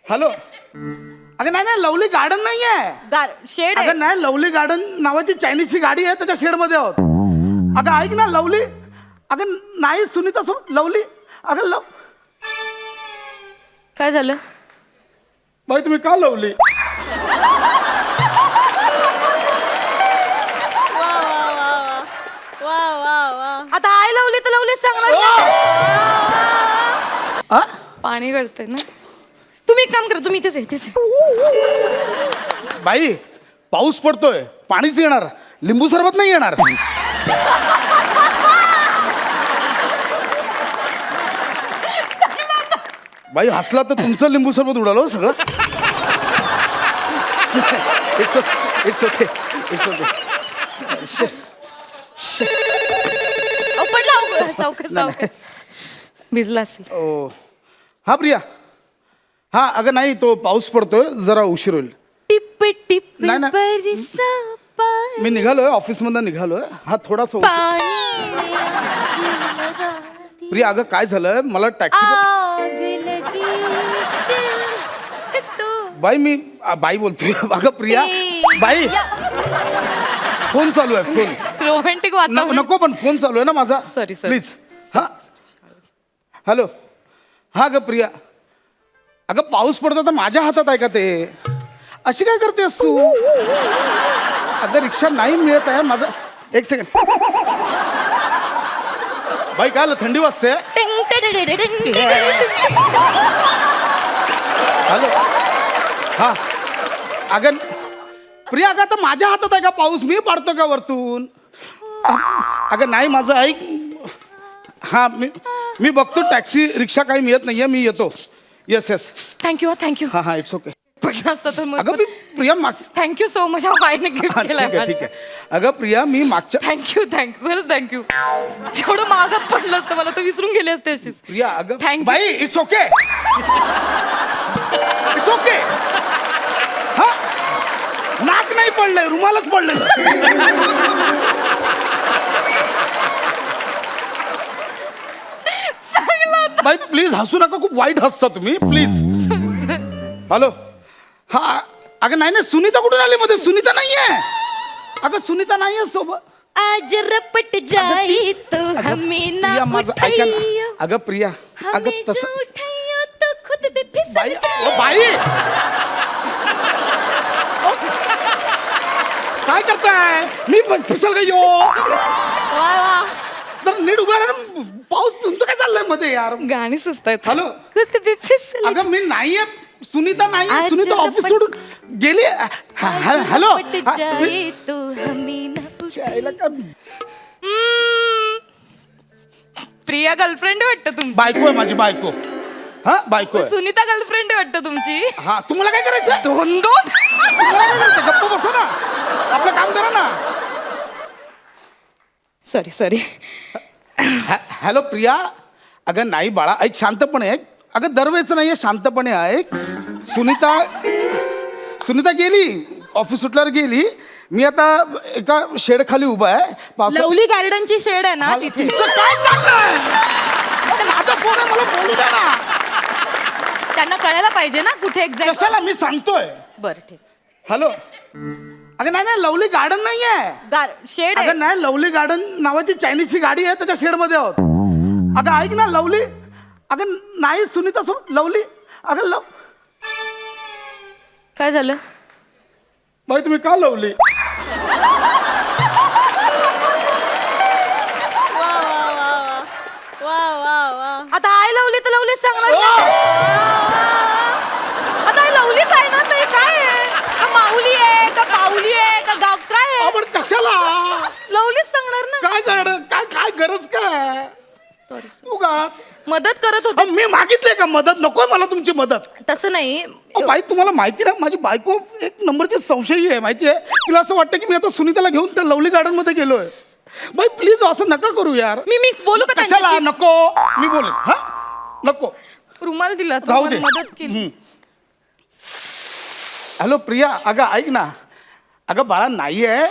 Hello. अगं नाही नाही, लवली गार्डन नाही आहे. शेड आहे. अगं नाही, लवली गार्डन नावाची चायनीजची गाडी आहे, त्याच्या शेडमध्ये आहोत. अगं ऐक ना, लवली. अगं नाही, सुनीता सोबत लवली. अगं काय झालं? बाई तुम्ही का लवली? आता आय लावली तर लावली सांगणार आ? पाणी गळतंय ना. तुम्ही एक काम करा, तुम्ही इथेच इथेच. बाई पाऊस पडतोय, पाणीच येणार, लिंबू सरबत नाही येणार. बाई हसला तर तुमचं लिंबू सरबत उडालो सगळं. It's okay, it's okay, it's okay. पडला सावकाश भिजला असेल. ओ हा प्रिया. हा अगं नाही, तो पाऊस पडतोय, जरा उशीर होईल. टिप टिप नाही, नाही. बरसा पाणी मी निघालोय, ऑफिस मधून निघालोय. हा थोडासा प्रिया अगं काय झालं, मला टॅक्सी. आग लगी तो. बाई बाई बोलतोय. अगं प्रिया बाई, फोन चालू आहे, फोन. रोमॅन्टिक वातावरण. नको, पण फोन चालू आहे ना माझा. Sorry. प्लीज. हा हॅलो. हा ग प्रिया, अगं पाऊस पडतो तर माझ्या हातात आहे का ते? अशी काय करतेस तू? अगं रिक्षा नाही मिळत आहे माझा. एक सेकंड. बाई काय आलं, थंडी वाजते? हॅलो. हा अगं प्रिया, अगं आता माझ्या हातात आहे का पाऊस? मी पाडतो का वरतून? अगं नाही, माझं ऐक. हा मी बघतो, टॅक्सी रिक्षा काही मिळत नाहीये, मी येतो. Yes yes. Thank you thank you. हा हा, इट्स ओके. पडला असता तर मग. अगं मी प्रिया थँक्यू सो मच. बाईने गिफ्ट ठीक केलाय. आहे ठीक आहे. अगं प्रिया मी मागच्या थँक्यू खरंच थँक्यू. एवढं मागत पडलं असतं मला तर विसरून गेले असते अशीच. प्रिया अगं Thank you. By its okay, it's okay. हा नाक नाही पडलंय, रुमालच पडलंय. बाई प्लीज हसू नका, खूप वाईट हसता तुम्ही, प्लीज. हॅलो. हा अगं नाही नाही, सुनीता कुठून आली मध्ये? सुनीता नाहीये. अगं सुनीता नाहीये सोबत. आज रपट जाई तो हमें ना प्रिया माझं ऐका ना. उठाइयो. अगं प्रिया, अगं हमें तसं जो उठाइयो तो खुद भी फिसल बाई. जाए. ओ बाई काय करताय? मी फिसल गयो. वा वा. तर नीट उभा राहा ना. पाऊस तुमचं काय चाललंय मध्ये यार? गाणी सुचतायत. हॅलो. खुद भी फिसल अगं मी नाहीये, सुनीता नाहीये. आज सुनीता ऑफिस रपट- सोडून गेली. हॅलो. रपट जाई तो हमें ना शाळेला का प्रिया गर्लफ्रेंड वाटतं तुमची. बायको आहे माझी, बायको. हा बायको आहे. सुनीता गर्लफ्रेंड वाटतं तुमची. हा तुम्हाला काय करायचं? दोन तुम्हाला काय करायचं? गप्प बसा ना, आपलं काम करा ना. सॉरी. हॅलो प्रिया. अगं नाही बाळा, ऐक शांतपणे ऐक. अगं दरवेळेच नाहीये, शांतपणे ऐक. सुनीता गेली, ऑफिस सुटल्यावर गेली. मी आता एका शेड खाली उभा आहे. लवली गार्डनची शेड आहे ना तिथे. तुमचं काय चाललंय? अरे माझा फोन आहे, मला बोलू द्या ना. त्यांना कळायला पाहिजे ना कुठे एक्झॅक्ट. कशाला, मी सांगतोय. बरं ठीक. हॅलो. अगं नाही नाही, लवली गार्डन नाहीये. शेड आहे. अगं नाही, लवली गार्डन नावाची चायनीजची गाडी आहे, त्याच्या शेडमध्ये आहोत. अगं ऐक ना लवली. अगं नाही, सुनीता सोबत लवली. अगं काय झालं? बाई तुम्ही का लवली? आता आय लावली तर लावली सांगणार ना. आता आय लावलीच आहे ना. ते काय आहे? का माऊली आहे का पाऊली आहे का गाव काय आहे? आपण कशाला? लवलीच सांगणार ना. काय गरज काय? सॉरी उगाच मदत करत होते. मी मागितले का मदत? नकोय मला तुमची मदत. तसं नाही. बाई तुम्हाला माहिती ना, माझी बायको एक नंबरची संशयी आहे, माहिती आहे. तिला असं वाटतं की मी आता सुनीताला घेऊन त्या लवली गार्डन मध्ये गेलोय. बाई प्लीज असं नका करू यार. मी बोलू का कशाला? त्यांच्याशी? नको, मी बोलेन. हा नको, रुमाल दिला तर राहू दे. मदत केली. हॅलो प्रिया. अगं ऐक ना. अगं बाळा नाहीये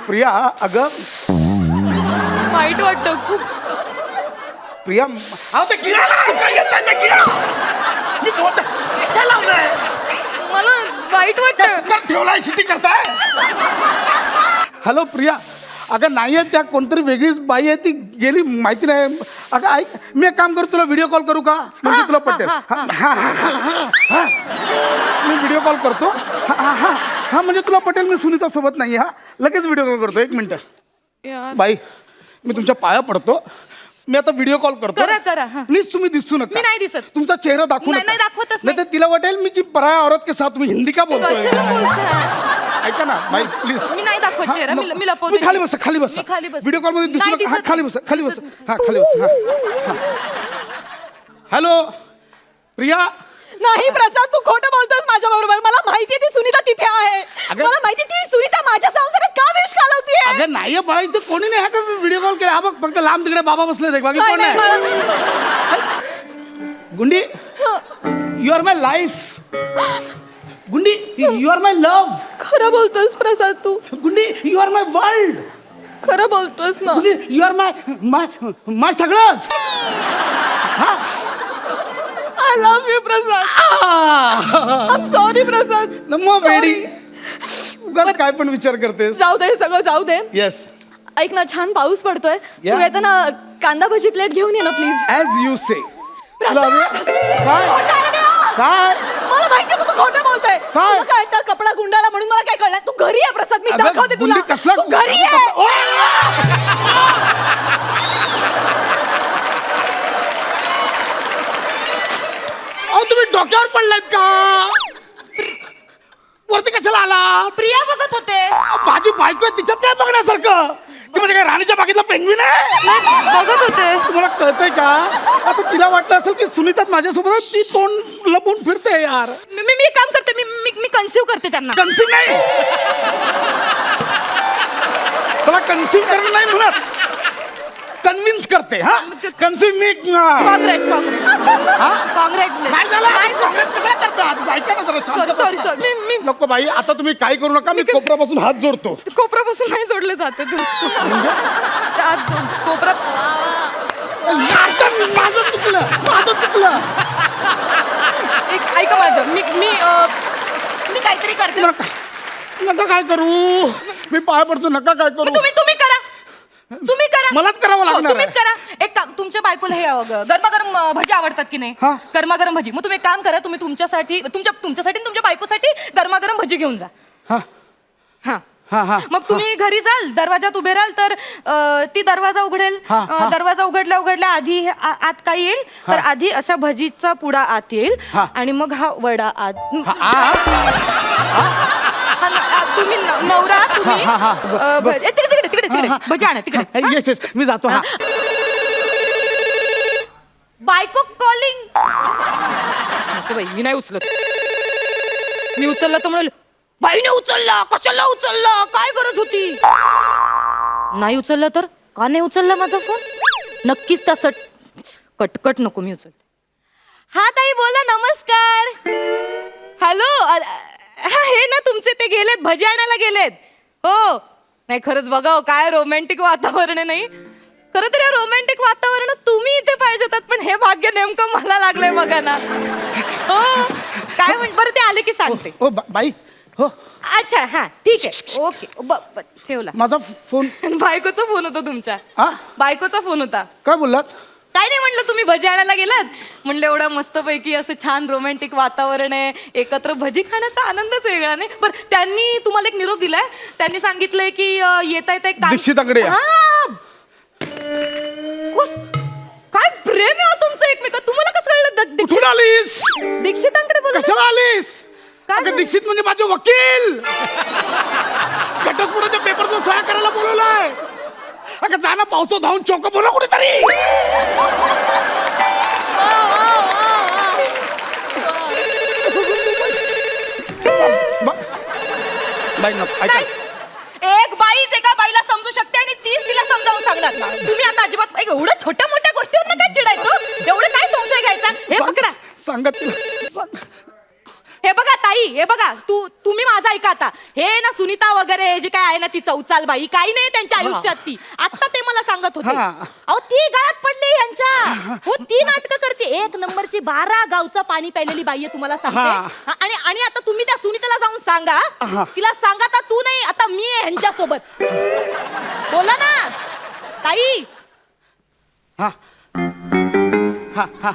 प्रिया. अगं वाईट वाटतं खूप. प्रिया. अहो, ते गिळायला काय येतं? पब्लिसिटी करताय. हॅलो प्रिया, अगं नाही आहे, त्या कोणतरी वेगळीच बाई आहे, ती गेली माहिती नाही. अगं ऐक, मी एक काम करू, तुला व्हिडिओ कॉल करू का, म्हणजे तुला पटेल. मी व्हिडिओ कॉल करतो. हा म्हणजे तुला पटेल. मी सुनीता सोबत नाही. हा लगेच व्हिडिओ कॉल करतो. 1 मिनिट. बाई, मी तुमच्या पाया पडतो. मी आता व्हिडिओ कॉल करतो. करा. प्लीज तुम्ही दिसू नका. मी नाही दिसत. तुमचा चेहरा दाखवू नाही, नका. नाही दाखवतच नाही तर तिला वाटेल मी की पराया औरत के साथ तुम्ही हिंदी का बोलतोय. कशाला बोलताय? ऐका ना बाई प्लीज. मी नाही दाखवत चेहरा. मी लपवते. खाली बस, खाली बस. मी खाली बस. व्हिडिओ कॉल मध्ये दिसू नाही नका. हा दिसत. खाली बस, खाली बस. हा खाली बस. हॅलो प्रिया. नाही प्रसाद, तू खोटं बोलतोस माझ्या बरोबर. मला माहिती ती सुनीता तिथे आहे. मला माहिती ती सुनीता माझ्या संसारात का विष घालवतीये. अगं नाही बाळा, इथं कोणी नाही. हा का व्हिडिओ कॉल केला. हा बघ फक्त लांब तिकडे बाबा बसले ते, बाकी कोण नाही. गुंडी, यू आर माय लाईफ. गुंडी, यू आर माय लव्ह. खरं बोलतोस प्रसाद तू. गुंडी, यू आर माय वर्ल्ड. खरं बोलतोस ना. गुंडी, यू आर माय माय माय सगळंच. हा I love you Prasad. I am sorry Prasad. मग वेडी उगाच काय पण विचार करतेस. जाऊ दे, सगळं जाऊ दे. येस, ऐक ना, छान पाऊस पडतोय. Yeah. तू येताना कांदा भजी प्लेट घेऊन ये ना प्लीज. ॲज यू से. प्रसाद! काय काय मला माहिती तू खोटं बोलतोय. काय? तुला कळतं कपडा गुंडाळा म्हणून मला काय कळलं. तू घरी आहे प्रसाद, मी अगं, दाखवते तुला. गुंडी कसला- तू घरी आहे. अहो तुम्ही डोक्यावर पडलात का. वरती कशाला आला. प्रिया बघत होते. माझी बायको आहे, तिच्यात काय बघण्यासारखं. ती म्हणजे काय राणीच्या बागेतला पेंग्विन आहे. बघत होते. तुम्हाला कळतंय का. आता तिला वाटलं असेल की सुनीतात माझ्यासोबत आहे, ती तोंड लपवून फिरते यार. मी एक काम करते. मी कन्सिव्ह करते त्यांना. कन्सिव्ह नाही, त्याला कन्सिव्ह करणं नाही म्हणत, कन्व्हिन्स करते. हा कन्सिव्ह मी काँग्रेस नाही झालं. काँग्रेस कशाला करतात. ऐका ना जरा शांत बसा. सॉरी मी नको बाई, आता तुम्ही काही करू नका. मी कोपऱ्यापासून हात जोडतो. कोपरापासून नाही सोडले जाते. कोपरा माझं चुकलं. ऐका माझं. मी काहीतरी करते. नका काय करू. मी पाय पडतो. नका काय करू. तुम्ही करा. मलाच करावं लागणार तुम्हीच करा. एक काम, तुमच्या बायकोला हे गरमागरम भजी आवडतात की नाही. हा. गरमागरम भजी. मग तुम्ही एक काम करा. तुम्ही तुमच्यासाठी आणि तुमच्या बायकोसाठी गरमागरम भजी घेऊन जा. हा हा हा हा. मग तुम्ही घरी जाल, दरवाजात उभे राहाल तर ती दरवाजा उघडेल. हा. दरवाजा उघडल्या आधी आत काय येईल तर आधी अशा भजीचा पुडा आत येईल हा. आणि मग हा वडा आत. तुम्ही नवरा तुम्ही तिकडे भजी आणा तिकडे. येस मी जातो. हा बायको कॉलिंग. नको बाई, मी नाही उचलत. मी उचलला तर म्हणाल बाईने उचलला, कशाला उचलला, काय गरज होती. नाही उचलला तर का नाही उचलला माझा फोन. नक्कीच तसं कटकट नको. मी उचलते. हा ताई बोला. नमस्कार. हॅलो. हे ना तुमचे ते गेलेत, भजी आणायला गेलेत. हो नाही खरंच बघा काय रोमॅन्टिक वातावरण आहे. नाही खरं तर या रोमॅन्टिक वातावरण तुम्ही इथे पाहिजे होतात, पण हे भाग्य नेमकं मला लागलंय बघा ना. हो काय बरं ते आले की सांगते. O by. हो अच्छा हा ठीक आहे. ओके ठेवला. माझा फोन. बायकोचा फोन होता तुमच्या. हा बायकोचा फोन होता. काय बोललात. काय नाही म्हणलं, तुम्ही भजी आणायला गेलात. म्हणलं एवढं मस्तपैकी असं छान रोमॅन्टिक वातावरण आहे, एकत्र भजी खाण्याचा आनंदच वेगळा. नाही बरं त्यांनी तुम्हाला एक निरोप दिलाय. त्यांनी सांगितलंय की येता एक दीक्षिताकडे या. काय प्रेम आहे तुमचं एकमेक. तुम्हाला कसं कळलं. कुठून आलीस. दीक्षितांकडे बोल. कशाला आलीस. काय अगं दीक्षित म्हणजे माझे वकील. घटस्फोटाच्या पेपरचं सह्या करायला बोलवलंय. अगं जा ना पावसात धावून चौक बोला कुठेतरी. बाई नको ऐका. एक बाईच एका बाईला समजू शकते आणि तीच तिला समजावून सांगणार. तुम्ही आता अजिबात एवढ्या छोट्या मोठ्या गोष्टीवर काय चिडायचं. एवढं काय संशय घ्यायचा. हे पकडा. सांगा तिला. हे बघा ताई, हे बघा तुम्ही माझा ऐका आता. हे ना सुनीता वगैरे जे काय आहे ना ती चौचाल बाई काही नाही त्यांच्या आयुष्यात ती. आता ते मला सांगत होते हा. अहो ती गळ्यात पडली यांच्या. हो ती नाटकं करते. 1 नंबरची 12 गावचं पाणी प्यायलेली बाई आहे तुम्हाला सांगते. हा, आणि आता तुम्ही त्या सुनीताला जाऊन सांगा. तिला सांगा आता तू नाही आता मी आहे ह्यांच्या सोबत. बोला ना ताई. हा हा हा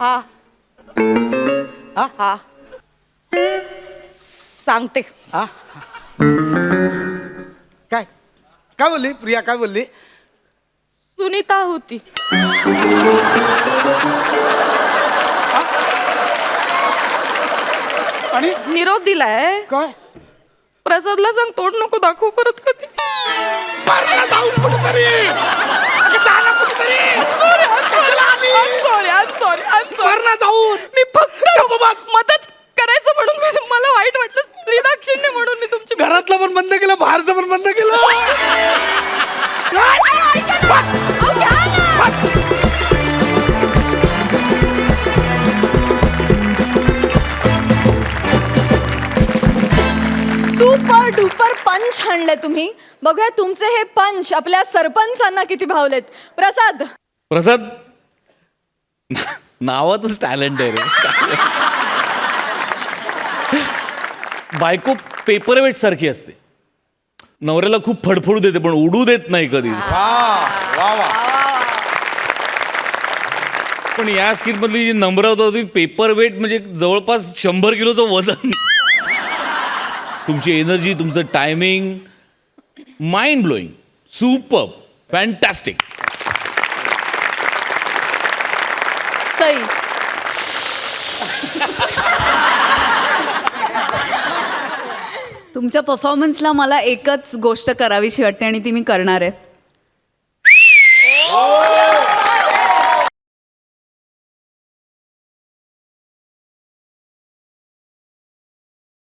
हा हा हा सांगते. हा काय काय बोलली प्रिया, काय बोलली? सुनीता होती. आणि निरोप दिलाय. काय प्रसादला सांग तोंड नको दाखवू परत कधी. मारला जाऊन कुठेतरी. अगं जा ना कुठेतरी. मारला जाऊन. मी फक्त मदत करायचं म्हणून मला वाईट वाटलं. स्त्रीदाक्षिण्य म्हणून मी तुमची घरातलं पण बंद केलं, बाहेरचं पण बंद केलं. सुपर डुपर पंच आणले तुम्ही. बघूया तुमचे हे पंच आपल्या सरपंचांना किती भावलेत. प्रसाद प्रसाद नावातच टॅलेंट आहे रे. बायको पेपरवेट सारखी असते. नवऱ्याला खूप फडफडू देते पण उडू देत नाही कधी. वा वा. पण या स्किट मधली जी नम्रता होती, पेपरवेट म्हणजे जवळपास 100 किलोचं वजन. तुमची एनर्जी, तुमचं timing, mind blowing, super, fantastic. Sai तुमच्या परफॉर्मन्सला मला एकच गोष्ट करावीशी वाटते आणि ती मी करणार आहे.